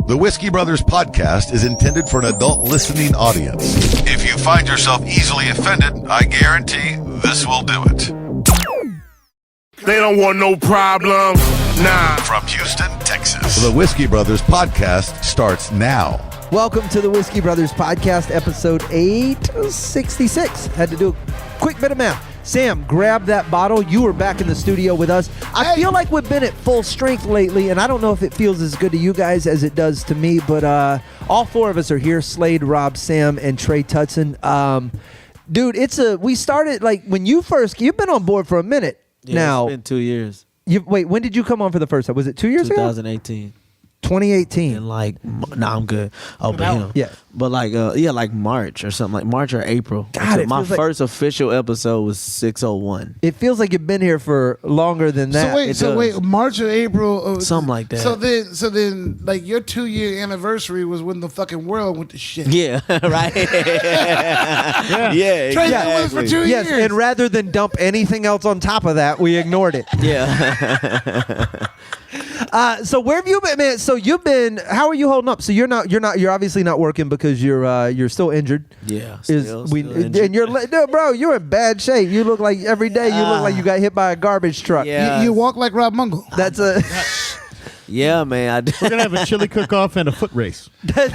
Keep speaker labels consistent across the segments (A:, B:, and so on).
A: The Whiskey Brothers podcast is intended for an adult listening audience. If you find yourself easily offended, I guarantee this will do it.
B: They don't want no problem. Nah.
A: From Houston, Texas, the Whiskey Brothers podcast starts now.
C: Welcome to the Whiskey Brothers podcast, episode 866. Had to do a quick bit of math. Sam, grab that bottle. You were back in the studio with us. I feel like we've been at full strength lately, and I don't know if it feels as good to you guys as it does to me, but all four of us are here, Slade, Rob, Sam, and Trey Tutson. Dude, we started, like, when you've been on board for a minute now.
D: It's been 2 years.
C: Wait, when did you come on for the first time? Was it 2 years
D: 2018.
C: 2018.
D: And I'm good. Oh, but him.
C: Yeah.
D: But like March or something, like March or April.
C: God,
D: my first official episode was 601.
C: It feels like you've been here for longer than that.
E: So wait, March or April?
D: Something like that.
E: So then, like your 2-year anniversary was when the fucking world went to shit.
D: Yeah, right. Yeah,
E: Trey,
D: exactly.
E: with us for 2 years.
C: Yes, and rather than dump anything else on top of that, we ignored it.
D: Yeah.
C: So where have you been, man? So you've been. How are you holding up? So you're obviously not working because you're still injured.
D: Yeah. Still injured.
C: And you're in bad shape. You look like every day you look like you got hit by a garbage truck.
D: Yeah.
E: You walk like Rob Mungle.
C: That's a.
D: Yeah, man.
F: We're gonna have a chili cook-off and a foot race.
C: Look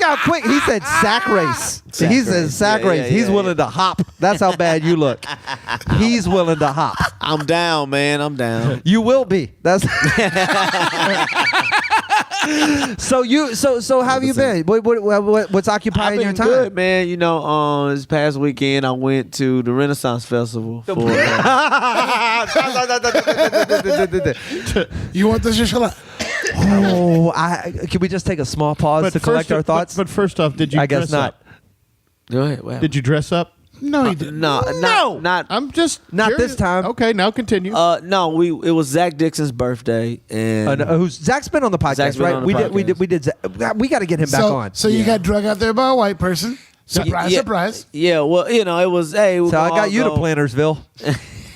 C: how quick he said sack race. He says sack race. He's willing to hop. That's how bad you look. He's willing to hop.
D: I'm down, man. I'm down.
C: You will be. That's. So how have you been? What's occupying your time?
D: Good, man. You know, this past weekend I went to the Renaissance Festival.
E: You want this?
C: Can we just take a small pause to collect our thoughts?
F: But first off, did you
C: I guess
F: dress
C: not.
F: up?
D: Go ahead.
F: Did you dress up?
E: No, he didn't.
D: Not.
F: I'm just
C: Not
F: curious.
C: this time.
F: Okay, now continue.
D: No. It was Zach Dixon's birthday, and
C: Zach's been on the podcast,
D: Zach's been
C: right?
D: on the
C: we
D: podcast.
C: did. Zach. We got to get him back on.
E: So you got drug out there by a white person. Surprise,
D: Yeah.
E: surprise.
D: Yeah, well, you know, it was. Hey,
C: So I got you to Plantersville.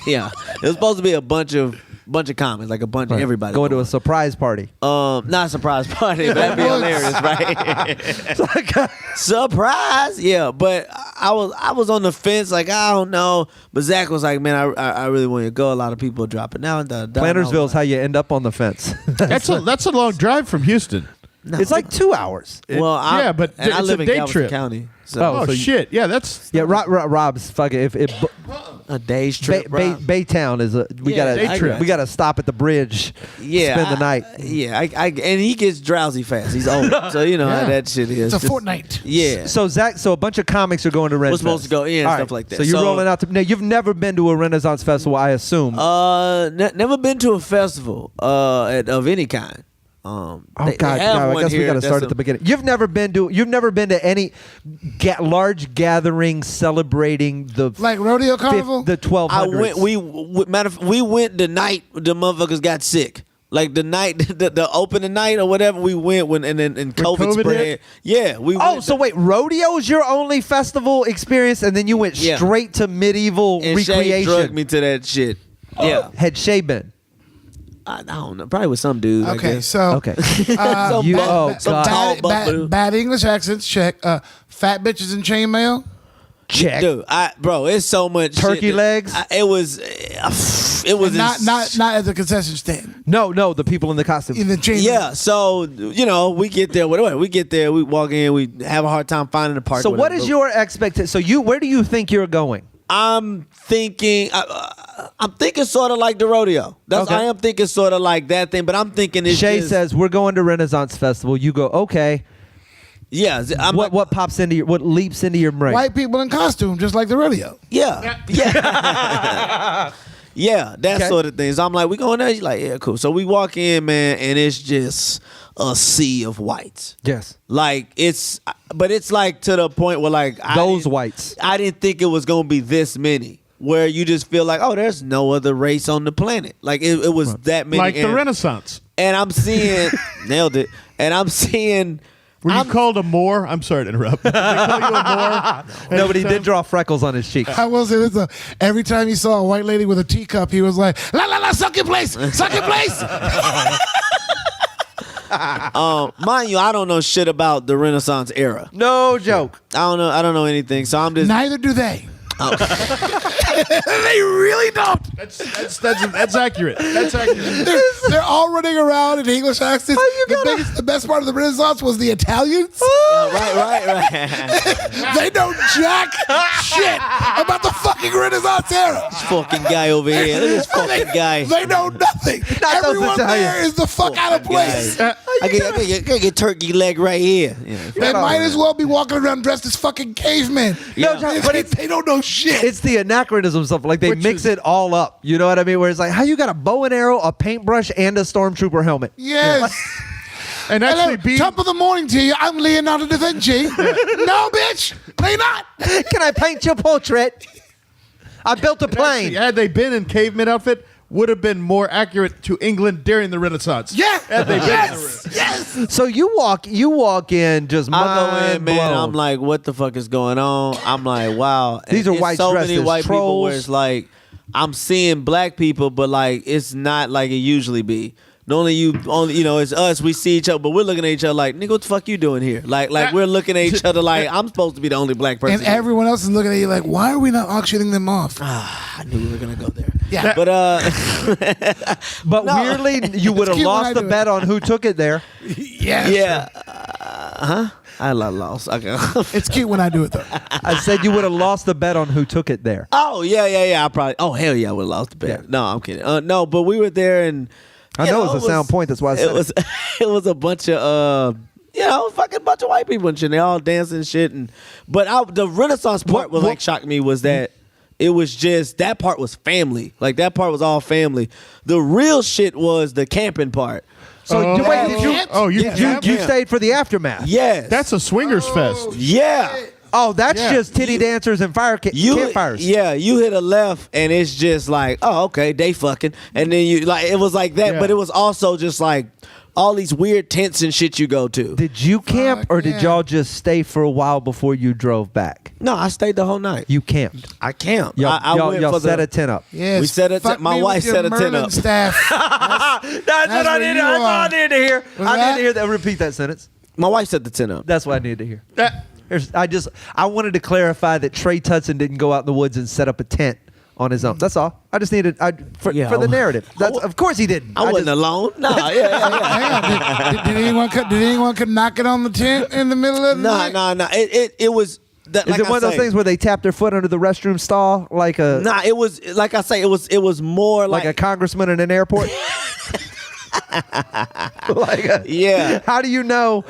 D: Yeah, it was supposed to be a bunch of comics, like a bunch of everybody
C: Going to a surprise party.
D: not a surprise party, but that'd be hilarious, right? Surprise, yeah. But I was on the fence, like I don't know. But Zach was like, man, I really want you to go. A lot of people are dropping out.
C: Plantersville is how you end up on the fence.
F: That's a long drive from Houston.
D: No.
C: It's like 2 hours.
D: Well,
F: yeah, but
D: and I
F: it's
D: live
F: a
D: in
F: day
D: Galveston
F: trip.
D: County. So
C: Oh,
F: Oh,
C: so
F: shit! Yeah, that's
C: Yeah, Rob's fucking.
D: a day's trip. bro.
C: Baytown is we
F: day trip.
C: gotta stop at the bridge.
D: Yeah,
C: spend the night.
D: Yeah, and he gets drowsy fast. He's old, so you know how that shit is.
E: It's a
D: Just-
E: fortnight.
D: Yeah.
C: So Zach, a bunch of comics are going to Ren
D: We're
C: Fest.
D: supposed to go in and
C: All
D: stuff like that.
C: So you're
D: So-
C: rolling out to. Now you've never been to a Renaissance festival, I assume.
D: Never been to a festival of any kind.
C: God, I guess we got to start at the beginning. You've never been to any large gathering celebrating the
E: Like rodeo carnival.
C: the 1200s.
D: We went the night the motherfuckers got sick. Like the night, the opening night or whatever, we went and COVID
F: COVID
D: spread.
F: hit?
D: Yeah, we.
C: Oh,
D: went
C: so wait, rodeo's your only festival experience, and then you went
D: Yeah.
C: straight to medieval
D: and Shay
C: recreation.
D: drugged me to that shit. Yeah,
C: Had Shay been?
D: I don't know, probably with some dude. I
E: Okay,
D: guess.
E: so
C: Okay.
D: Some
C: You-
D: bad-
C: oh,
D: some
C: God.
D: tall buff dude.
E: bad English accents. Check. Fat bitches in chainmail.
C: Check.
D: Dude, bro, it's so much
C: Turkey
D: shit that-
C: legs?
D: It was
E: Not at the concession stand.
C: No, the people in the costumes.
E: In the chain.
D: Yeah, so you know, we get there. Whatever, we get there. We walk in. We have a hard time finding the park.
C: So what is your expectation? So where do you think you're going?
D: I'm thinking sort of like the rodeo.
C: Okay.
D: I am thinking sort of like that thing, but I'm thinking it's
C: Shay
D: just,
C: says we're going to Renaissance Festival. You go, okay.
D: yeah.
C: What leaps into your brain?
E: White people in costume, just like the rodeo.
D: Yeah. Yeah, that
C: Okay.
D: sort of thing. So I'm like, we going there? She's like, yeah, cool. So we walk in, man, and it's just a sea of whites.
C: Yes.
D: Like but it's like to the point where like
C: Those whites.
D: I didn't think it was gonna be this many. Where you just feel like, oh, there's no other race on the planet. Like it was that many.
F: like the Renaissance.
D: And I'm seeing, nailed it. And I'm seeing.
F: Were you called a Moor? I'm sorry to interrupt. Did they call you a Moor?
C: No, but he did draw freckles on his cheeks.
E: I will say this: every time he saw a white lady with a teacup, he was like, "La la la, suck your place, suck your place."
D: Mind you, I don't know shit about the Renaissance era.
C: No joke.
D: I don't know anything. So I'm just
E: Neither do they. They really don't.
F: That's accurate. That's accurate.
E: They're all running around in English accents. The best part of the Renaissance was the Italians.
D: right.
E: They know jack shit about the fucking Renaissance era.
D: This fucking guy over here. Look at this fucking guy.
E: They know nothing.
C: Not those
E: Everyone
C: Italians.
E: there is the fuck out of place.
D: I get turkey leg right here. Yeah.
E: They might as well be walking around dressed as fucking cavemen.
C: No, but
E: They don't know shit.
C: It's the anachronism stuff. Like they mix it all up. You know what I mean? Where it's like, how you got a bow and arrow, a paintbrush, and a stormtrooper helmet?
E: Yes.
F: And
E: Hello,
F: actually, being
E: top of the morning to you. I'm Leonardo da Vinci. No, bitch. No, you're not.
C: Can I paint your portrait? I built a plane.
F: had they been in caveman outfit, would have been more accurate to England during the Renaissance.
E: Yeah.
F: Had they been
E: Yes.
C: So you walk in just
D: I go
C: mind
D: in, man.
C: blown.
D: I'm like, what the fuck is going on? I'm like, wow.
C: These
D: And
C: are
D: it's
C: whites
D: so
C: dressed
D: many
C: as
D: white people where
C: trolls.
D: it's like, I'm seeing black people, but like it's not like it usually be. Only it's us. We see each other, but we're looking at each other like, nigga, what the fuck you doing here? Like we're looking at each other like I'm supposed to be the only black person.
E: And everyone else is looking at you like, why are we not auctioning them off?
D: I knew we were gonna go there.
E: Yeah.
D: But
C: But weirdly, you would have
E: cute when I
C: lost the
E: do it.
C: bet on who took it there.
E: Yeah.
D: yeah. I lost. Okay.
E: It's cute when I do it, though.
C: I said you would have lost the bet on who took it there.
D: Oh yeah. I probably. Oh hell yeah, I would have lost the bet.
C: Yeah.
D: No, I'm kidding. No, but we were there and.
C: I know it was a sound point. That's why I said
D: it was. It was a bunch of fucking bunch of white people and shit. They all dancing and shit. But the Renaissance part was like shocked me was that it was just that part was family. Like that part was all family. The real shit was the camping part.
C: So wait, did you?
F: Oh, you
C: You stayed for the aftermath.
D: Yes.
F: That's a swingers fest.
D: yeah.
C: Oh, that's
F: Yeah.
C: just titty dancers and campfires.
D: Yeah, you hit a left and it's just like, oh, okay, they fucking. And then you like it was like that,
F: Yeah.
D: but it was also just like all these weird tents and shit you go to.
C: Did you camp or did
E: yeah.
C: y'all just stay for a while before you drove back?
D: No, I stayed the whole night.
C: You camped.
D: I camped.
C: Y'all,
D: I
C: y'all,
D: went
C: y'all
D: for
C: set
D: the,
C: a tent up.
E: Yes.
D: We set a
E: Fuck
D: tent- my
E: me
D: wife
E: with your
D: set a tent
E: Merlin
D: up.
E: Staff.
C: That's what I
E: where
C: needed.
E: you
C: That's what I
E: are.
C: needed to hear.
E: Was
C: I
E: that?
C: needed to hear that. Repeat that sentence.
D: My wife set the tent up.
C: That's what I needed to hear. I wanted to clarify that Trey Tutson didn't go out in the woods and set up a tent on his own. That's all. I just needed for the narrative. Of course he didn't.
D: I wasn't
C: just-
D: alone. No, yeah.
E: Hang on. Did anyone knock it on the tent in the middle of the night?
D: No. It was.
C: Is it one of those things where they tap their foot under the restroom stall like a
D: Nah, it was like I say. It was more
C: like a congressman in an airport?
D: yeah.
C: How do you know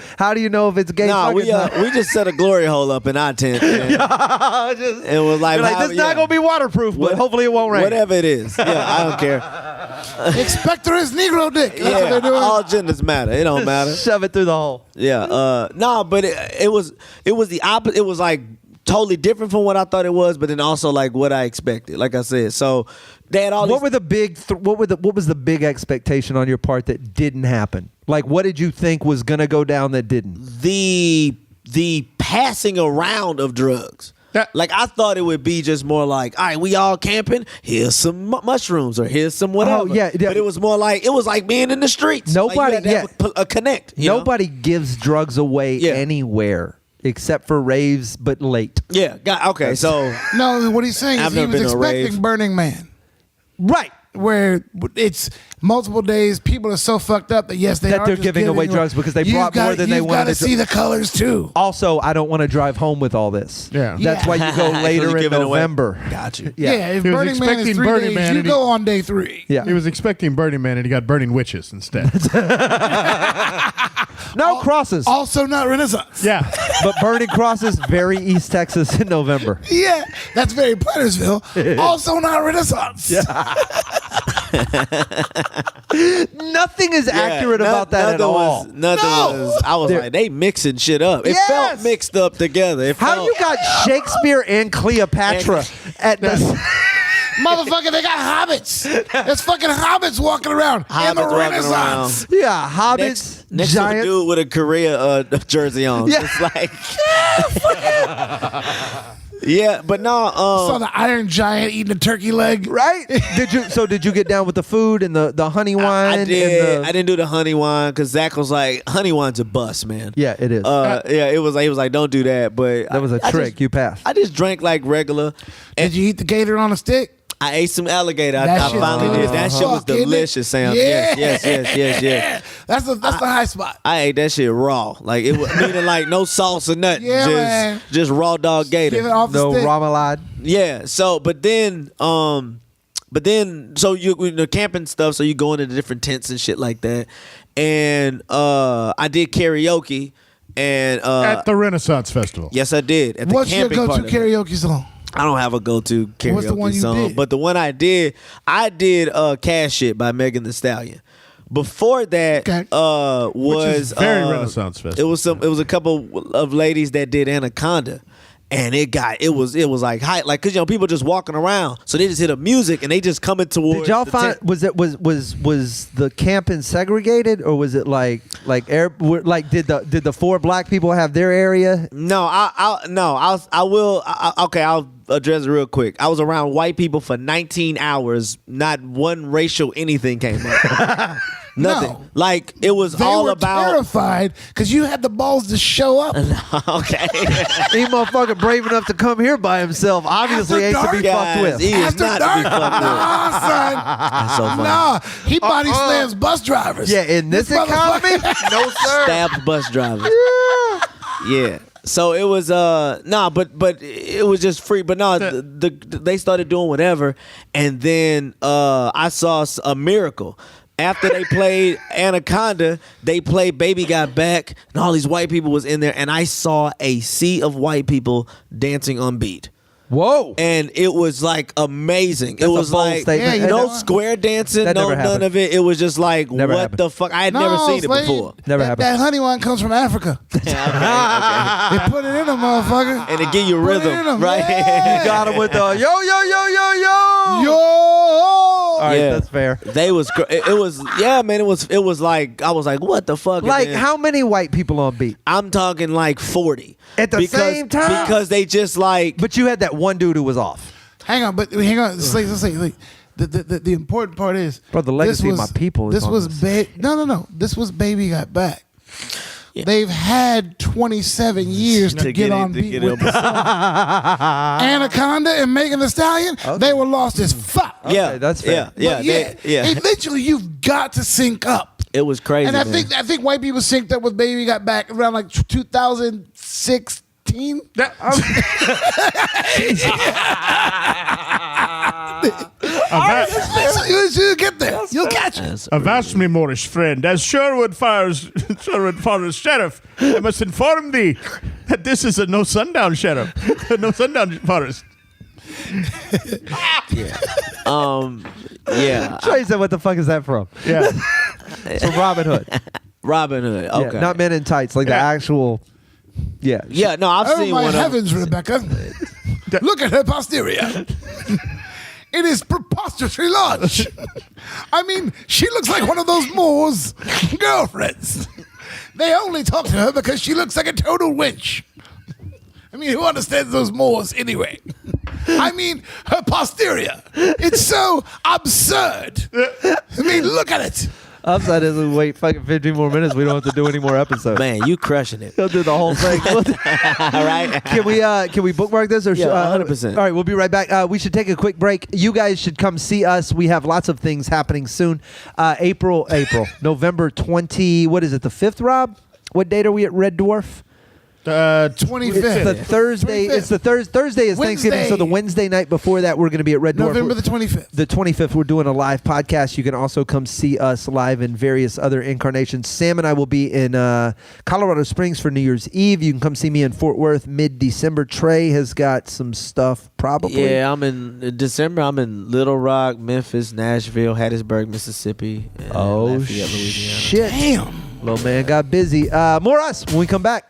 C: if it's gay?
D: Nah,
C: fucking
D: we just set a glory hole up in our tent. And it was like,
C: You're like, this is not gonna be waterproof, but hopefully it won't rain.
D: Whatever it is. Yeah, I don't care.
E: Expectorous Negro dick. That's what
D: Yeah,
E: they're doing.
D: all genders matter. It don't matter.
C: Shove it through the hole.
D: Yeah. No, but it was the opposite. It was like totally different from what I thought it was, but then also like what I expected. Like I said, so they had all.
C: What was the big expectation on your part that didn't happen? Like, what did you think was gonna go down that didn't?
D: the passing around of drugs. Like I thought it would be just more like, all right, we all camping. Here's some mushrooms or here's some whatever.
C: Oh, yeah.
D: But it was more like being in the streets.
C: Nobody-
D: like you had to have a connect. you know?
C: Nobody gives drugs away
D: Yeah.
C: anywhere except for raves, but late.
D: Yeah. Okay. So
E: No, what he's saying
D: I've
E: is he
D: never
E: was
D: been to a rave.
E: expecting Burning Man,
C: Right.
E: where it's multiple days. People are so fucked up that yes, they
C: That
E: are
C: they're
E: just
C: giving away drugs because they brought more than they wanted
E: to
C: to
E: see the colors too.
C: Also, I don't want to drive home with all this.
F: Yeah.
C: That's why you go later
D: you're
C: in
D: giving away.
C: November.
D: Got you.
E: Yeah, if
F: He was
E: Burning Man is
F: expecting
E: 3
F: Burning
E: days,
F: Man
E: you
F: and he-
E: go on day 3.
C: Yeah.
F: He was expecting Burning Man, and he got Burning Witches instead.
C: No crosses.
E: Also not Renaissance.
F: Yeah.
C: But burning crosses, very East Texas in November.
E: Yeah, that's very Plantersville. Also not Renaissance.
C: Nothing is accurate about that at all.
D: Nothing was. I was
C: There-
D: like, they mixing shit up. It
C: Yes!
D: felt mixed up together. It
C: How
D: felt,
C: you got Shakespeare and Cleopatra at the
E: Motherfucker, they got hobbits. There's fucking hobbits walking around in the
D: Hobbits walking
E: Renaissance.
C: yeah hobbits,
D: next to a
C: giants.
D: dude with a Korea jersey on.
C: Yeah.
D: It's like, Yeah, but no.
E: Saw the Iron Giant eating a turkey leg.
C: Right? Did you get down with the food and the honey wine?
D: I did.
C: And
D: I didn't do the honey wine because Zach was like, honey wine's a bust, man.
C: Yeah, it is.
D: Yeah, it was like, he was like, don't do that. But
C: that was a trick. You passed.
D: I just drank like regular.
E: Did you eat the gator on a stick?
D: I ate some alligator.
E: That
D: I
E: shit
D: finally
E: was
D: did. That shit was
E: fuck, isn't it?
D: delicious, Sam.
E: Yeah.
D: Yes.
E: That's the high spot.
D: I ate that shit raw. Like it was meaning like no sauce or nothing.
E: Yeah, man.
D: Just raw dog gator.
E: Give it off the
C: No
E: stick.
C: ramelade.
D: Yeah. So, but then, so you the camping stuff. So you go into the different tents and shit like that. And I did karaoke. And
F: At the Renaissance Festival.
D: yes, I did. At the
E: What's your
D: camping
E: go-to
D: part of it.
E: karaoke song?
D: I don't have a go-to karaoke
E: What's the one you
D: song,
E: did?
D: but the one I did Cash Shit by Megan Thee Stallion. Before that
E: Okay.
D: was
F: very Renaissance Festival.
D: It was a couple of ladies that did Anaconda. And it was like high, like, cause people just walking around, so they just hit a music and they just coming towards.
C: Did y'all
D: the
C: find
D: tent.
C: was the camping segregated, or was it like did the 4 black people have their area?
D: No, I'll address it real quick. I was around white people for 19 hours. Not one racial anything came up. Nothing.
E: No.
D: Like it was
E: They
D: all
E: were
D: about.
E: terrified because you had the balls to show up.
D: Okay.
C: He motherfucker brave enough to come here by himself. Obviously, ain't to be fucked with.
D: He is
E: After
D: not
E: dark?
D: to be fucked with.
E: Nah, son.
D: That's so funny.
E: Nah, he body slams bus drivers.
C: Yeah, in this economy, no sir.
D: Stabs bus drivers. Yeah. So it was but it was just free. But no, they started doing whatever, and then I saw a miracle. After they played Anaconda, they played Baby Got Back, and all these white people was in there, and I saw a sea of white people dancing on beat.
C: Whoa.
D: And it was like amazing.
C: That's
D: it
C: a
D: was
C: bold
D: like
C: statement.
E: Yeah,
D: no square dancing,
C: That
D: no
C: never
D: none
C: happened.
D: of it. It was just like
C: Never
D: what
C: happened.
D: the fuck? I had never seen it
E: Slade,
D: before.
C: Never happened.
E: That honey wine comes from Africa.
D: Okay.
E: They put it in a motherfucker.
D: And it give you
E: Put it in
D: rhythm,
E: 'em,
D: right?
E: yeah.
C: You got him with the yo.
E: Yo.
C: All right,
D: Yeah.
C: that's fair.
D: They was it was yeah, man. It was like I was like, what the fuck? And
C: Like
D: then
C: how many white people on beat?
D: I'm talking like 40
C: At the same time?
D: because they just like
C: But you had that one dude who was off.
E: Hang on. Slade. The important part is,
C: Bro, the legacy of my people is
E: This
C: on
E: was
C: this.
E: no. This was Baby Got Back.
D: Yeah.
E: They've had 27 years to get on beat with the song. Anaconda and Megan Thee Stallion. They were lost as fuck.
D: yeah,
C: that's fair.
D: Yeah,
E: But eventually you've got to sync up.
D: it was crazy.
E: And I
D: man.
E: think white people synced up with Baby Got Back around like 2016. You'll get there. You'll catch it.
F: Avast me, Moorish friend, as Sherwood Forest Sheriff, I must inform thee that this is a no sundown sheriff, no sundown forest.
D: yeah,
C: Trey said, "What the fuck is that from?"
F: Yeah,
C: It's from Robin Hood.
D: Robin Hood.
C: Yeah,
D: Okay,
C: not Men in Tights, like the
F: Yeah.
C: actual. Yeah.
D: yeah. No, I've
E: Oh
D: seen
E: my
D: one
E: heavens, Rebecca. Look at her posterior. It is preposterously large. I mean, she looks like one of those Moors' girlfriends. They only talk to her because she looks like a total wench. I mean, who understands those Moors anyway? I mean, her posterior. It's so absurd. I mean, look at it.
C: Upside is we wait fucking 15 more minutes. We don't have to do any more episodes.
D: Man, you crushing it.
C: He'll do the whole thing.
D: All right.
C: Can we bookmark this or
D: Yeah, 100%.
C: All right, we'll be right back. We should take a quick break. You guys should come see us. We have lots of things happening soon. November 20. What is it? The 5th, Rob? What date are we at Red Dwarf?
E: 25th.
C: It's the Thursday. It's the Thursday is Thanksgiving.
E: Wednesday.
C: So the Wednesday night before that, we're going to be at Red Dwarf.
E: November the 25th.
C: The 25th, we're doing a live podcast. You can also come see us live in various other incarnations. Sam and I will be in Colorado Springs for New Year's Eve. You can come see me in Fort Worth mid-December. Trey has got some stuff probably.
D: Yeah, I'm in December. I'm in Little Rock, Memphis, Nashville, Hattiesburg, Mississippi, and Lafayette, Louisiana.
C: Shit.
E: Damn.
C: Little man got busy. More us when we come back.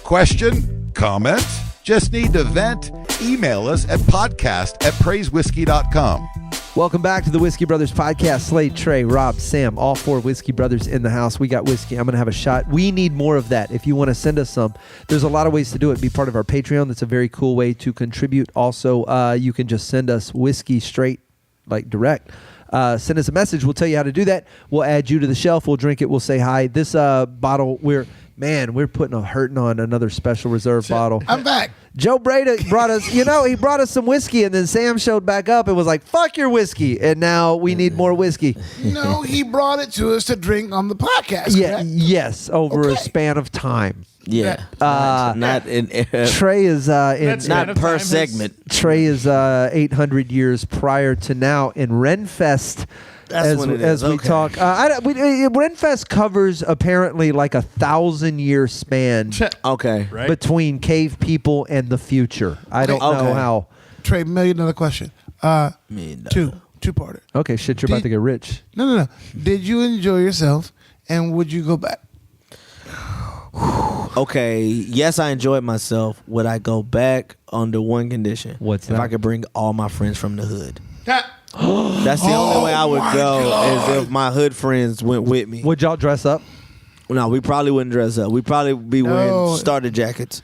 A: Question? Comment? Just need to vent? Email us at podcast@praisewhiskey.com.
C: Welcome back to the Whiskey Brothers podcast. Slade, Trey, Rob, Sam, all 4 Whiskey Brothers in the house. We got whiskey. I'm going to have a shot. We need more of that. If you want to send us some, there's a lot of ways to do it. Be part of our Patreon. That's a very cool way to contribute. Also, you can just send us whiskey straight, like direct. Send us a message. We'll tell you how to do that. We'll add you to the shelf. We'll drink it. We'll say hi. This bottle, we're putting a hurting on another special reserve bottle.
E: I'm back.
C: Joe Breda brought us, he brought us some whiskey, and then Sam showed back up and was like, fuck your whiskey. And now we need more whiskey.
E: No, he brought it to us to drink on the podcast.
C: Yeah,
E: correct?
C: yes, over a
E: Okay.
C: span of time.
D: Yeah. Not in
C: Trey is
F: That's
D: not
F: kind of
D: per
F: time has-
D: segment.
C: Trey is 800 years prior to now in Ren Fest.
D: That's when it is.
C: As we
D: Okay.
C: talk, Ren Fest covers apparently like 1,000-year span
D: Okay.
F: Right?
C: between cave people and the future. I don't know
D: Okay.
C: how.
E: Trey, $1 million question. Two-parter.
C: Okay, shit, you're about to get rich.
E: No. Did you enjoy yourself, and would you go back?
D: Okay. Yes, I enjoyed myself. Would I go back under one condition?
C: What's
D: if
C: that?
D: I could bring all my friends from the hood. That's the only way I would go is if my hood friends went with me.
C: Would y'all dress up?
D: No, we probably wouldn't dress up. We'd probably be
E: No.
D: wearing starter jackets.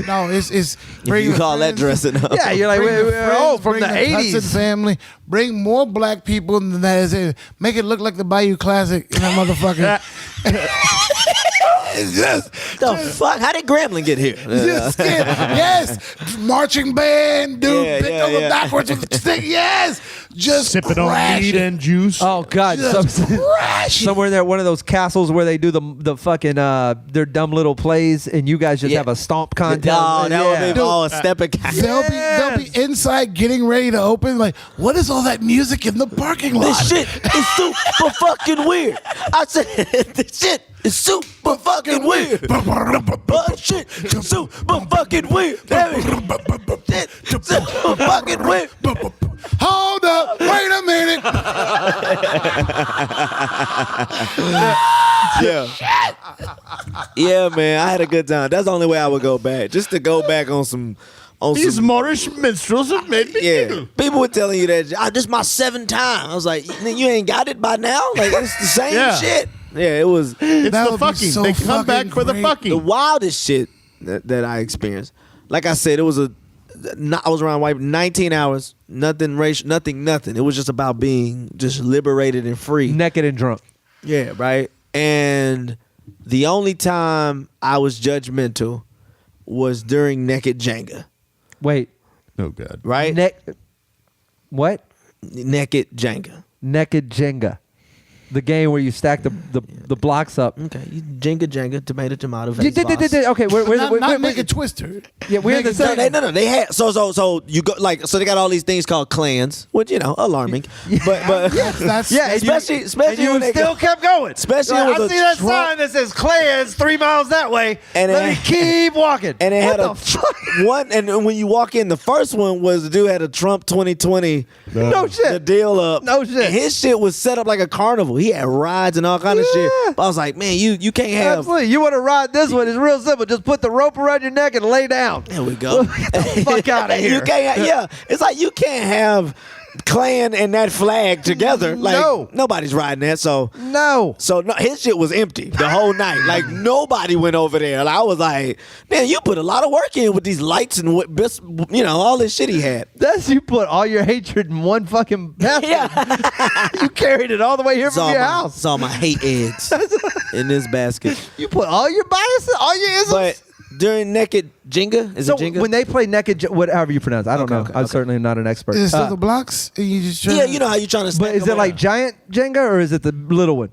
E: No, it's
D: If
E: bring
D: you
E: your
D: call that
E: friends,
D: dressing up.
C: Yeah, you're like,
E: bring the friends,
C: from
E: bring
C: the
E: Hudson
C: 80s.
E: family. Bring more black people than that. Make it look like the Bayou Classic in that motherfucker. Yes.
D: The fuck? How did Gremlin get here?
E: Yes. Marching band, dude.
D: Yeah,
E: bent over
D: yeah.
E: backwards with the stick. Yes. Just
F: Sipping on
E: crash
F: meat
E: it.
F: and juice.
C: Oh God!
E: Just crash it.
C: Somewhere in there, one of those castles where they do the fucking their dumb little plays, and you guys just
D: Yeah.
C: have a stomp contest.
D: Oh, that would be
C: Yeah.
D: all a step of
E: They'll be inside getting ready to open. Like, what is all that music in the parking lot?
D: This shit is super fucking weird. I said, this shit is super fucking weird. But shit is super fucking weird. Shit, super fucking weird.
E: Hold up. Wait a minute.
D: Yeah, man, I had a good time. That's the only way I would go back. Just to go back on some.
F: These Moorish minstrels have made me
D: Yeah,
F: giggle.
D: people were telling you that this is my 7th time. I was like, you ain't got it by now. Like it's the same
F: Yeah.
D: shit. Yeah, it was
F: It's
E: That
F: the
E: would be
F: fucking.
E: so
F: They come back
E: fucking
F: for the
E: great.
D: the
F: fucking.
D: wildest shit that I experienced. Like I said, it was I was around white 19 hours, nothing racial, nothing. It was just about being just liberated and free.
C: Naked and drunk.
D: Yeah, right. And the only time I was judgmental was during Naked Jenga.
C: Wait,
F: Oh God.
D: Right?
C: What?
D: Naked Jenga.
C: Naked Jenga, the game where you stack the blocks up.
D: Okay, you Jenga, tomato,
C: Okay,
E: Not Naked Twister.
C: Yeah, we're in the
D: No,
C: same.
D: they had so you go so they got all these things called clans, which alarming, but
E: Yes, that's
C: Yeah, and
D: especially
C: you
D: when they
C: still kept going.
D: especially
C: Like,
D: with
C: I see
D: a
C: that
D: Trump-
C: sign that says Clans 3 miles that way.
D: And
C: Let
D: it-
C: me keep walking.
D: and it
C: What
D: had
C: the
D: a
C: fuck?
D: one, and when you walk in, the first one was the dude had a Trump 2020
C: No
D: the
C: shit.
D: deal up.
C: No shit.
D: And his shit was set up like a carnival. He had rides and all kind of shit.
C: Yeah.
D: But I was like, man, you can't have.
C: Absolutely. You want to ride this one? It's real simple. Just put the rope around your neck and lay down.
D: There we go.
C: Get the fuck outta here.
D: You can't. It's like you can't have Klan and that flag together. Like
C: No.
D: nobody's riding that. So
C: No.
D: his shit was empty the whole night. Like nobody went over there. And I was like, man, you put a lot of work in with these lights and all this shit he had.
C: That's you put all your hatred in one fucking basket.
D: Yeah.
C: You carried it all the way here from your house.
D: Saw my hate eggs in this basket.
C: You put all your biases, all your isms.
D: But during Naked Jenga, is
C: so
D: it Jenga?
C: when they play naked, whatever you pronounce, I don't know. I'm
D: okay.
C: certainly not an expert.
E: Is it still the blocks? And you just
D: yeah, you know how you trying to stack
C: but is
D: them
C: it like
D: up.
C: giant Jenga or is it the little one?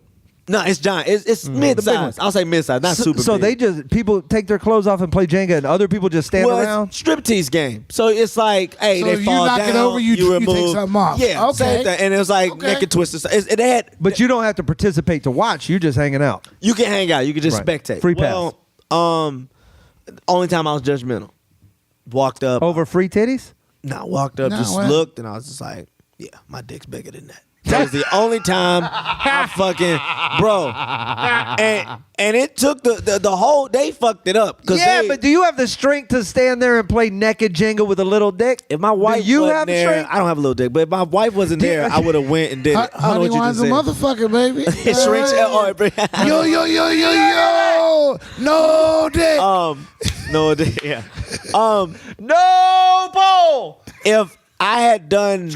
D: No, it's giant. It's
C: one.
D: mid-size. I'll say mid-size, not super
C: So
D: big.
C: they just people take their clothes off and play Jenga, and other people just stand
D: Well,
C: around.
D: it's striptease game. So it's like, hey,
E: So
D: they
E: if you
D: fall
E: knock
D: down.
E: it over, you take
D: remove.
E: something off.
D: Yeah,
E: Okay.
D: same thing. And it was like
E: Okay.
D: Naked Twister. It had,
C: But you don't have to participate to watch. You're just hanging out.
D: you can hang out. You can just
C: Right.
D: spectate.
C: Free pass.
D: Well, only time I was judgmental. Walked up.
C: Over free titties?
D: Walked up,
E: No,
D: just
E: what?
D: looked, and I was just like, yeah, my dick's bigger than that. That was the only time I fucking, bro. And it took the whole, they fucked it up.
C: Yeah, but do you have the strength to stand there and play naked Jenga with a little dick?
D: If my wife
C: you
D: wasn't
C: have
D: there,
C: strength?
D: I don't have a little dick, but if my wife wasn't there, I would have went and did it. I don't know
E: Honey
D: what you
E: Wine's a
D: just
E: motherfucker, baby.
D: said. Shrinks.
E: Yo, yo, yo, yo, yo. No dick.
D: No, yeah.
C: No bull.
D: If I had done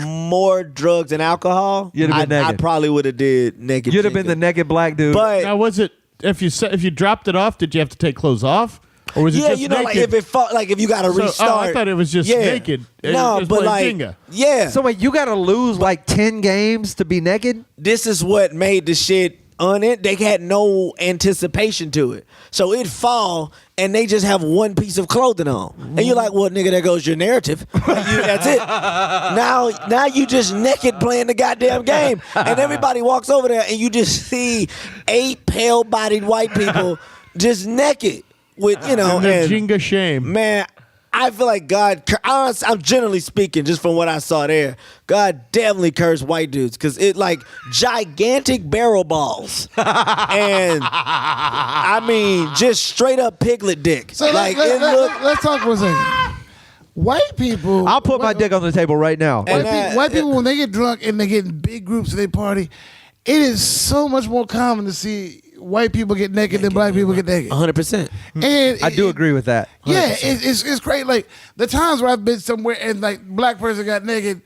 D: more drugs and alcohol,
C: You'd have been
D: I
C: naked.
D: probably would have did naked.
C: You'd have been the naked black dude.
D: But
F: Now, was it if you dropped it off? Did you have to take clothes off, or was it
D: yeah,
F: just
D: you know,
F: naked?
D: like if it fought, like if you got to
F: So-
D: restart.
F: I thought it was just naked.
D: No,
F: Just
D: but
F: playing
D: like
F: Jenga.
D: yeah.
C: so wait, you got to lose like 10 games to be naked?
D: This is what made the shit on it. They had no anticipation to it, so it'd fall, and they just have one piece of clothing on, and you're like, "Well, nigga, there goes your narrative. That's it. Now you just naked playing the goddamn game, and everybody walks over there, and you just see 8 pale-bodied white people just naked with
F: And their
D: and
F: Jenga shame.
D: man, I feel like God, I'm generally speaking, just from what I saw there, God definitely cursed white dudes because it like gigantic barrel balls. And I mean, just straight up piglet dick.
E: So
D: like it looked.
E: let's talk for a second. White people.
C: I'll put my dick on the table right now.
D: And
E: White people, when they get drunk and they get in big groups and they party, it is so much more common to see white people get naked than black people get naked.
D: 100%.
E: And
C: I do agree with that.
E: Yeah, it's great. Like the times where I've been somewhere and like black person got naked,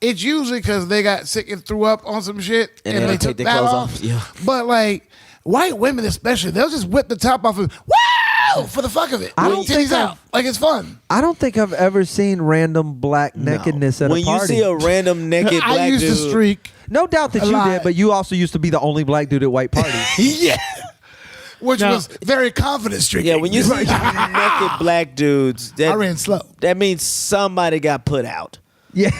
E: it's usually because they got sick and threw up on some shit
D: And
E: and
D: they
E: they
D: don't
E: took
D: take their
E: that
D: clothes
E: off.
D: off. Yeah.
E: But like white women especially, they'll just whip the top off and wow for the fuck of it.
C: I don't think
E: Titties out. Like it's fun.
C: I don't think I've ever seen random black nakedness at
D: When
C: a party.
D: you see a random naked black
E: I used
D: dude,
E: to streak.
C: No doubt that
E: A
C: you
E: lot.
C: did, but you also used to be the only black dude at white parties.
E: Yeah. Which
F: Now-
E: was very confident streaking.
D: yeah, when you see naked black dudes,
E: I ran slow.
D: that means somebody got put out.
C: Yeah.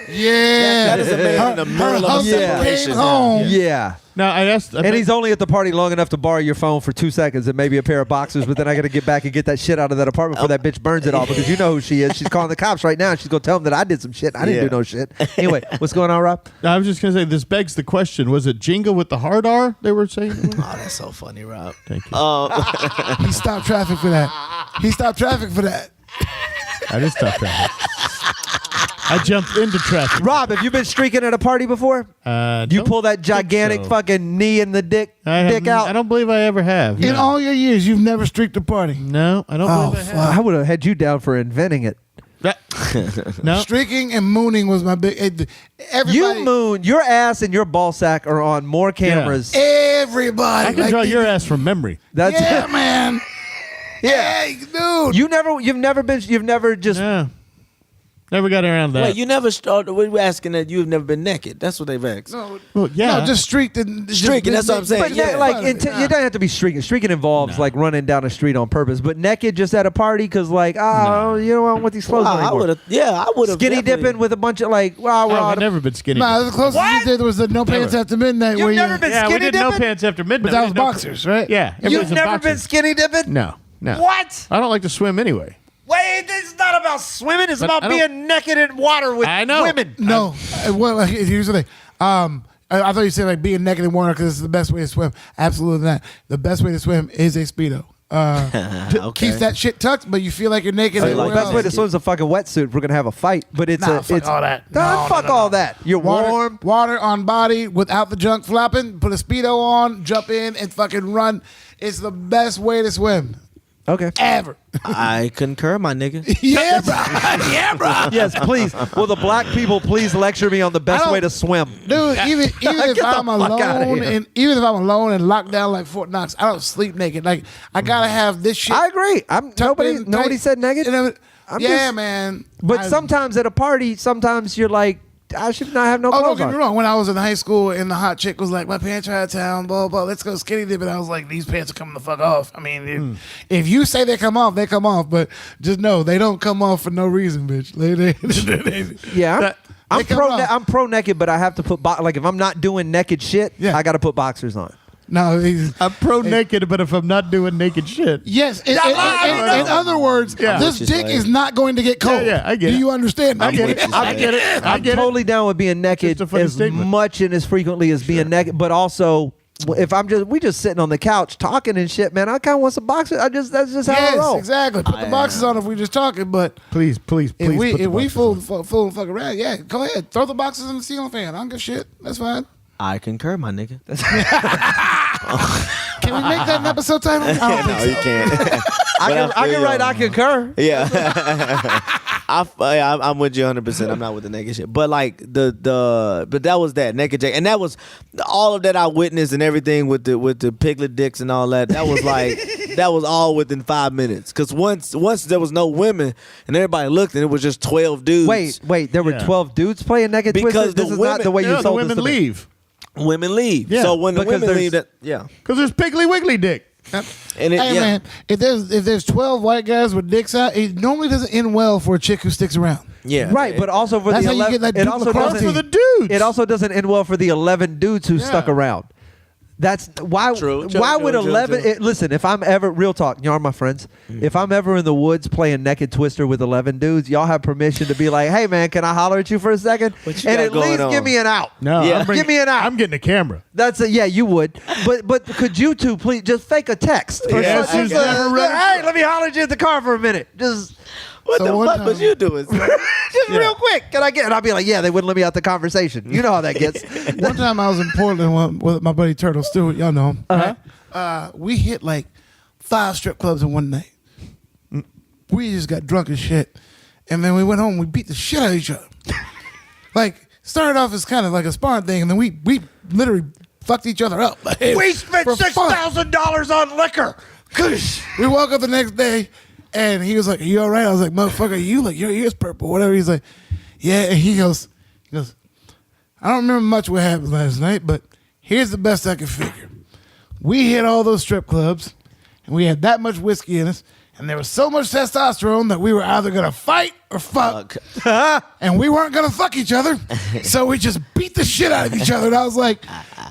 E: Yeah.
D: That is a man in the middle of a
E: husband
D: separation.
E: came home.
C: Yeah.
F: Now I asked,
C: And he's only at the party long enough to borrow your phone for 2 seconds and maybe a pair of boxers, but then I got to get back and get that shit out of that apartment before that bitch burns it all because you know who she is. She's calling the cops right now. She's going to tell them that I did some shit. I didn't
D: Yeah.
C: do no shit. Anyway, what's going on, Rob?
F: I was just gonna say this begs the question: was it Jenga with the hard R? They were saying.
D: Oh, that's so funny, Rob.
F: Thank you.
E: He stopped traffic for that. He stopped traffic for that.
F: I did stop traffic. I jumped into traffic.
C: Rob, have you been streaking at a party before? You
F: Don't
C: pull that
F: think
C: gigantic
F: so.
C: fucking knee in the dick
F: I
C: out?
F: don't believe I ever have.
E: In
F: No.
E: all your years, you've never streaked a party.
F: No, I don't
E: Oh,
F: believe I
E: fuck.
F: have.
C: I would have had you down for inventing it.
F: No.
E: Streaking and mooning was my big. Everybody,
C: You moon, your ass and your ball sack are on more cameras.
E: everybody.
F: I can
E: like,
F: draw your ass from memory.
C: That's
E: Yeah, man.
C: Yeah.
E: Hey, dude.
C: You've never just
F: No. Never got around that.
D: Wait, you never started. We're asking that you've never been naked. That's what they've asked.
E: no,
F: Well, yeah.
E: no, just streaked and
D: Streaking, that's what I'm saying.
C: But
D: Yeah.
C: like, you don't have to be streaking. Streaking involves like running down the street on purpose. But naked just at a party because like, you don't want these clothes on
D: I
C: anymore.
D: would have. Yeah, I would have.
C: Skinny dipping with a bunch of like, wow, we're
F: I've
C: on.
F: never been skinny.
E: Nah, the closest you did was the no pants
F: Never.
E: after midnight.
C: You've
E: where
C: never
E: you,
C: been
F: yeah, we
C: skinny
F: did no
C: dipping?
F: pants after midnight.
E: But that
F: We
E: was
F: did no-
E: boxers, right?
F: Yeah.
C: You've
F: everybody's in
C: never been
F: boxers.
C: skinny dipping?
F: No.
C: What?
F: I don't like to swim anyway.
C: Wait, this is not about swimming. It's
F: But
C: about
F: I don't-
C: being naked in water with
F: I know.
C: women.
E: No. Well, here's the thing. I thought you said like being naked in water because it's the best way to swim. Absolutely not. The best way to swim is a Speedo.
D: Okay.
E: Keeps that shit tucked, but you feel like you're naked.
C: The
E: everywhere
C: best way to
E: else.
C: swim is a fucking wetsuit if we're gonna have a fight. But it's
E: Nah, fuck
C: it's
E: all that.
C: Nah,
E: No,
C: fuck
E: no, no,
C: all that. You're warm.
E: Water on body without the junk flopping. Put a Speedo on, jump in, and fucking run. It's the best way to swim
C: Okay.
E: ever.
D: I concur, my nigga.
E: Yeah, bro. Yeah, bro.
C: Yes, please. Will the black people please lecture me on the best
E: don't-
C: way to swim?
E: Dude, even if
C: Get the
E: I'm
C: fuck outta
E: alone
C: here.
E: and even if I'm alone and locked down like Fort Knox, I don't sleep naked. Like I gotta have this shit.
C: I agree.
E: tucked in
C: Nobody
E: tight.
C: said negative.
E: And
C: I'm
E: yeah,
C: just-
E: man.
C: But sometimes at a party, sometimes you're like, I should not have no
E: Oh, don't
C: clothes
E: get me
C: on.
E: wrong. When I was in high school and the hot chick was like, my pants are out of town, blah, blah, let's go skinny dipping. I was like, these pants are coming the fuck off. I mean, if you say they come off, they come off. But just know, they don't come off for no reason, bitch.
C: Yeah, I'm
E: They come
C: pro.
E: off.
C: I'm pro naked, but I have to put like if I'm not doing naked shit,
E: Yeah.
C: I got to put boxers on.
E: No,
F: I'm pro naked, but if I'm not doing naked shit.
E: yes. In other words, this dick is not going to get cold.
F: Yeah, I get it.
E: Do you understand?
F: I get it. I get it. I
C: I'm
F: get
C: totally
F: it.
C: down with being naked
F: Just a funny
C: as
F: statement.
C: much and as frequently as being naked, but also if we just sitting on the couch talking and shit, man, I kind of want some boxers. That's just how I
E: Yes,
C: roll.
E: exactly. Put the boxes on if we're just talking, but
F: Please.
E: if we
F: put the boxes
E: fool
F: on.
E: and fuck around, yeah, go ahead. Throw the boxes in the ceiling fan. I don't give a shit. That's fine.
D: I concur, my nigga.
E: Can we make that an episode title? I don't think
D: No,
E: so.
D: you can't.
C: I can write I concur.
D: Yeah, I'm with you 100%. I'm not with the naked shit, but like but that was that naked Jack, and that was all of that I witnessed and everything with the piglet dicks and all that. That was like that was all within 5 minutes. Because once there was no women and everybody looked and it was just 12 dudes.
C: Wait, there were
F: Yeah.
C: 12 dudes playing naked
D: Because
C: Twister?
D: the
C: This is not
D: women-
C: the way you
F: Yeah, the
C: sold
F: women
C: this to me.
F: leave
D: Women leave.
F: Yeah,
D: So when the
C: because
D: women
C: there's-
D: leave,
F: because there's Piggly Wiggly dick.
D: and it,
E: Hey man, if there's 12 white guys with dicks out, it normally doesn't end well for a chick who sticks around.
D: yeah,
C: Right, but also for
E: That's
C: the
E: how you
C: 11,
E: get that
C: it
E: Duke
C: also
E: lacrosse
C: doesn't
F: For the dudes.
C: it also doesn't end well for the 11 dudes who stuck
F: Yeah.
C: around. That's why.
D: True,
C: Why would
D: true,
C: 11?
D: true.
C: Listen, if I'm ever real talk, y'all are my friends. If I'm ever in the woods playing naked Twister with 11 dudes, y'all have permission to be like, "Hey man, can I holler at you for a second?
D: What you
C: And
D: got
C: at
D: going
C: least
D: on?
C: give me an out."
F: No,
D: Yeah.
C: Give me an out.
F: I'm getting a camera.
C: That's yeah, you would. But could you two please just fake a text? Or
D: Yeah,
C: something?
D: she's never
F: ready.
C: Hey, let me holler at you at the car for a minute. Just
D: What
E: So
D: the
E: one
D: fuck was
E: time-
D: you doing?
C: just real quick. Can I get? And I'll be like, yeah, they wouldn't let me out the conversation. You know how that gets.
E: One time I was in Portland with my buddy Turtle Stewart. Y'all know him. We hit like 5 strip clubs in one night. We just got drunk as shit. And then we went home. We beat the shit out of each other. Like, started off as kind of like a sparring thing. And then we literally fucked each other up. Like,
C: We spent
E: for fun.
C: $6,000 on liquor.
E: We woke up the next day, and he was like, "Are you all right?" I was like, "Motherfucker, you like your ears purple, whatever." He's like, "Yeah." And he goes, "I don't remember much what happened last night, but here's the best I can figure. We hit all those strip clubs, and we had that much whiskey in us, and there was so much testosterone that we were either gonna fight or fuck, and we weren't gonna fuck each other, so we just beat the shit out of each other." And I was like,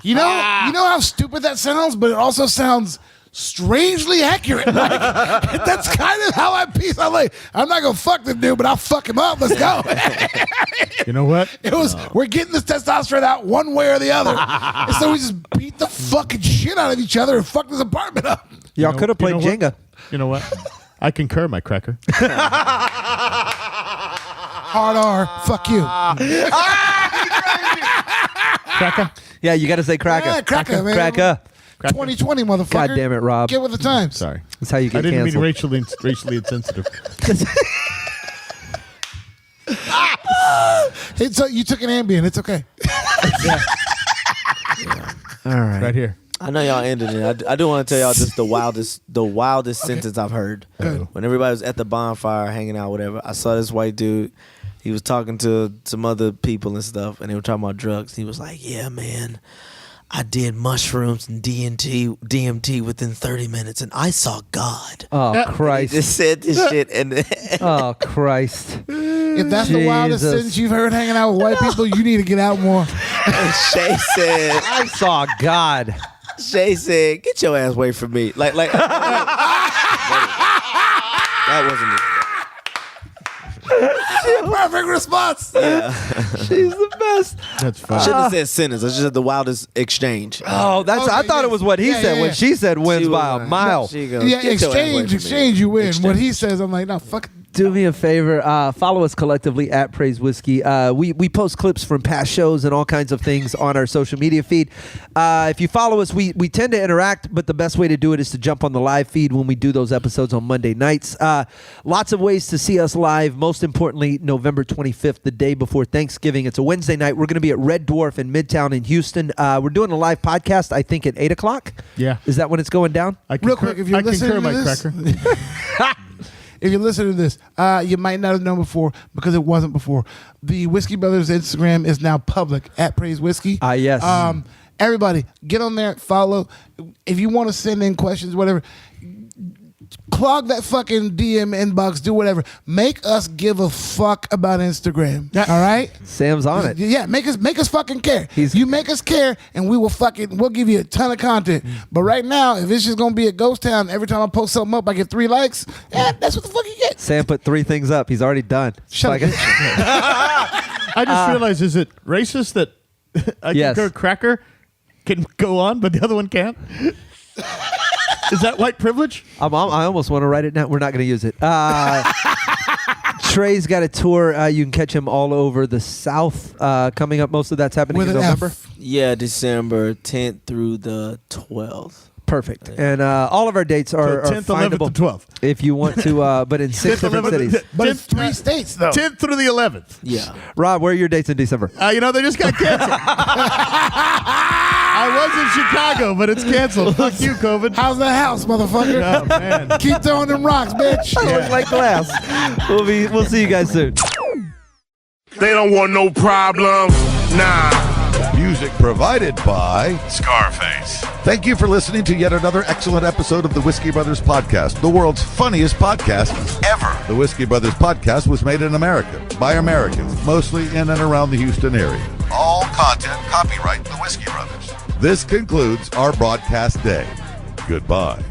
E: you know how stupid that sounds, but it also sounds strangely accurate. Like, that's kind of how I piece. I'm like, I'm not gonna fuck this dude, but I'll fuck him up. Let's go.
F: You know what?
E: It was we're getting this testosterone out one way or the other, and so we just beat the fucking shit out of each other and fucked this apartment up.
C: Y'all could have played
F: You know what?
C: Jenga.
F: You know what? I concur, my cracker.
E: Hard R, fuck you.
F: Cracker.
C: Yeah, you got to say cracker.
E: Yeah, cracker, man.
C: Cracker.
E: 2020, motherfucker.
C: God damn it, Rob.
E: Get with the times.
F: Sorry.
C: That's how you
F: I
C: get
F: didn't
C: canceled.
F: mean racially insensitive.
E: You took an Ambien. It's okay.
C: All right.
F: Right here.
D: I know y'all ended it. I do want to tell y'all just the wildest sentence I've heard.
E: Good.
D: When everybody was at the bonfire hanging out, whatever, I saw this white dude. He was talking to some other people and stuff, and they were talking about drugs. He was like, "Yeah, man, I did mushrooms and DMT within 30 minutes, and I saw God."
C: Oh,
D: He
C: Christ.
D: just said this shit, and
C: Oh, Christ.
E: If that's the wildest
C: Jesus.
E: sentence you've heard hanging out with white people, you need to get out more.
D: Shay said,
C: I saw God.
D: Shay said, "Get your ass away from me." Like that wasn't it.
E: Perfect response.
C: She's the best.
F: That's
D: I
F: fine.
D: shouldn't have said sentence. I just said the wildest exchange.
C: Oh, that's. I
E: Okay,
C: thought it was what he
E: yeah,
C: said
E: yeah,
C: when
E: yeah.
C: she said wins
D: She
C: by
D: was
C: a mile.
D: She goes,
E: Yeah,
D: "Get your ass away from me."
E: exchange, you win. What
D: Exchange.
E: he says, I'm like, no, fuck it.
C: Do me a favor. Follow us collectively at Praise Whiskey. We post clips from past shows and all kinds of things on our social media feed. If you follow us, we tend to interact, but the best way to do it is to jump on the live feed when we do those episodes on Monday nights. Lots of ways to see us live. Most importantly, November 25th, the day before Thanksgiving. It's a Wednesday night. We're going to be at Red Dwarf in Midtown in Houston. We're doing a live podcast, I think, at 8 o'clock.
F: Yeah.
C: Is that when it's going down?
F: I
E: Real
F: concur,
E: quick, if you're
F: I
E: listening
F: concur,
E: to
F: my
E: this,
F: cracker.
E: if you listen to this, you might not have known before because it wasn't before. The Whiskey Brothers Instagram is now public at Praise Whiskey.
C: Yes.
E: Everybody, get on there, follow. If you want to send in questions, whatever, clog that fucking DM inbox, do whatever. Make us give a fuck about Instagram. All right?
C: Sam's on it.
E: Yeah, make us fucking care.
C: He's-
E: You make us care, and we'll give you a ton of content. But right now, if it's just gonna be a ghost town, every time I post something up, I get 3 likes. That's what the fuck you get.
C: Sam put 3 things up. He's already done.
E: Shut
C: Like-
E: up.
F: I just realized, is it racist that
C: Yes.
F: a cracker can go on, but the other one can't? Is that white privilege?
C: I almost want to write it down. We're not going to use it. Trey's got a tour. You can catch him all over the South coming up. Most of that's happening
E: With
C: in
E: an
C: November.
E: F.
D: Yeah, December 10th through the 12th.
C: Perfect. And all of our dates are
F: 10th, 11th,
C: findable
F: and 12th.
C: if you want to, but in 6 different cities.
E: But it's 3 states, though.
F: 10th through the 11th.
D: Yeah.
C: Rob, where are your dates in December?
F: They just got canceled. I was in Chicago, but it's canceled. Fuck you, COVID.
E: How's that house, motherfucker?
F: Oh, man.
E: Keep throwing them rocks, bitch.
C: Look like glass. We'll see you guys soon.
B: They don't want no problem. Nah.
A: Music provided by Scarface. Thank you for listening to yet another excellent episode of the Whiskey Brothers Podcast, the world's funniest podcast ever. The Whiskey Brothers Podcast was made in America by Americans, mostly in and around the Houston area. All content copyright the Whiskey Brothers. This concludes our broadcast day. Goodbye.